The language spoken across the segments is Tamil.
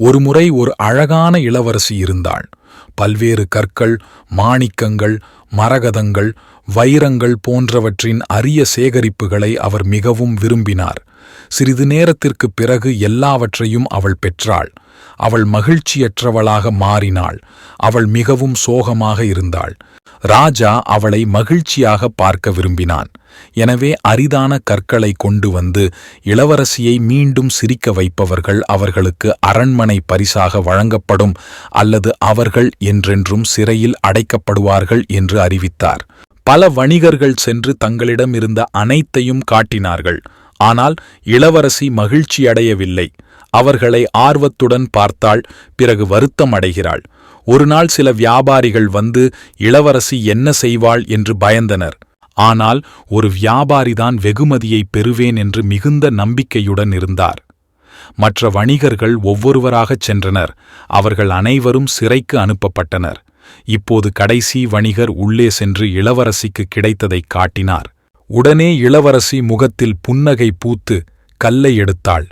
ஒருமுறை ஒரு அழகான இளவரசி இருந்தாள். பல்வேறு கற்கள், மாணிக்கங்கள், மரகதங்கள், வைரங்கள் போன்றவற்றின் அரிய சேகரிப்புகளை அவர் மிகவும் விரும்பினார். சிறிது நேரத்திற்குப் பிறகு எல்லாவற்றையும் அவள் பெற்றாள். அவள் மகிழ்ச்சியற்றவளாக மாறினாள். அவள் மிகவும் சோகமாக இருந்தாள். ராஜா அவளை மகிழ்ச்சியாக பார்க்க விரும்பினான். எனவே அரிதான கற்களை கொண்டு வந்து இளவரசியை மீண்டும் சிரிக்க வைப்பவர்கள் அவர்களுக்கு அரண்மனை பரிசாக வழங்கப்படும் அல்லது அவர்கள் என்றென்றும் சிறையில் அடைக்கப்படுவார்கள் என்று அறிவித்தார். பல வணிகர்கள் சென்று தங்களிடம் இருந்த அனைத்தையும் காட்டினார்கள். ஆனால் இளவரசி மகிழ்ச்சியடையவில்லை. அவர்களை ஆர்வத்துடன் பார்த்தாள். பிறகு வருத்தம் அடைகிறாள். ஒருநாள் சில வியாபாரிகள் வந்து இளவரசி என்ன செய்வாள் என்று பயந்தனர். ஆனால் ஒரு வியாபாரிதான் வெகுமதியை பெறுவேன் என்று மிகுந்த நம்பிக்கையுடன் இருந்தார். மற்ற வணிகர்கள் ஒவ்வொருவராகச் சென்றனர். அவர்கள் அனைவரும் சிறைக்கு அனுப்பப்பட்டனர். இப்போது கடைசி வணிகர் உள்ளே சென்று இளவரசிக்கு கிடைத்ததைக் காட்டினார். உடனே இளவரசி முகத்தில் புன்னகை பூத்து கல்லை எடுத்தாள்.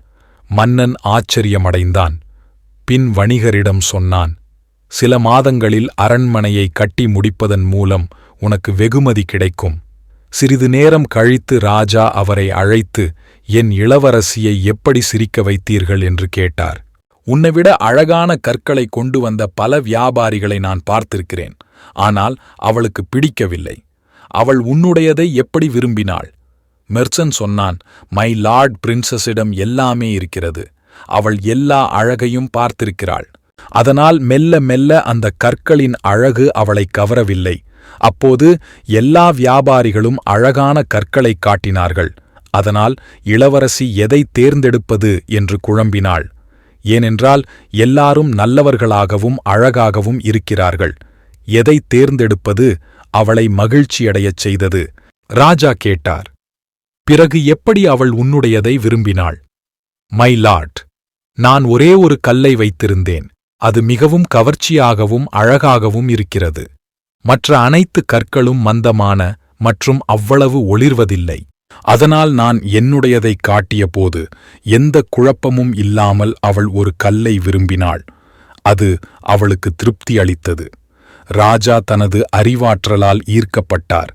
மன்னன் ஆச்சரியமடைந்தான். பின் வணிகரிடம் சொன்னான், சில மாதங்களில் அரண்மனையை கட்டி முடிப்பதன் மூலம் உனக்கு வெகுமதி கிடைக்கும். சிறிது நேரம் கழித்து ராஜா அவரை அழைத்து, என் இளவரசியை எப்படி சிரிக்க வைத்தீர்கள் என்று கேட்டார். உன்னைவிட அழகான கற்களை கொண்டு வந்த பல வியாபாரிகளை நான் பார்த்திருக்கிறேன். ஆனால் அவளுக்கு பிடிக்கவில்லை. அவள் உன்னுடையதை எப்படி விரும்பினாள்? மெர்ச்சன் சொன்னான், மை லார்ட் பிரின்சஸிடம் எல்லாமே இருக்கிறது. அவள் எல்லா அழகையும் பார்த்திருக்கிறாள். அதனால் மெல்ல மெல்ல அந்த கற்களின் அழகு அவளை கவரவில்லை. அப்போது எல்லா வியாபாரிகளும் அழகான கற்களை காட்டினார்கள். அதனால் இளவரசி எதை தேர்ந்தெடுப்பது என்று குழம்பினாள். ஏனென்றால் எல்லாரும் நல்லவர்களாகவும் அழகாகவும் இருக்கிறார்கள். எதை தேர்ந்தெடுப்பது அவளை மகிழ்ச்சியடையச் செய்தது. ராஜா கேட்டார், பிறகு எப்படி அவள் உன்னுடையதை விரும்பினாள்? மை லார்ட், நான் ஒரே ஒரு கல்லை வைத்திருந்தேன். அது மிகவும் கவர்ச்சியாகவும் அழகாகவும் இருக்கிறது. மற்ற அனைத்து கற்களும் மந்தமான மற்றும் அவ்வளவு ஒளிர்வதில்லை. அதனால் நான் என்னுடையதைக் காட்டியபோது எந்த குழப்பமும் இல்லாமல் அவள் ஒரு கல்லை விரும்பினாள். அது அவளுக்கு திருப்தி அளித்தது. ராஜா தனது அறிவாற்றலால் ஈர்க்கப்பட்டார்.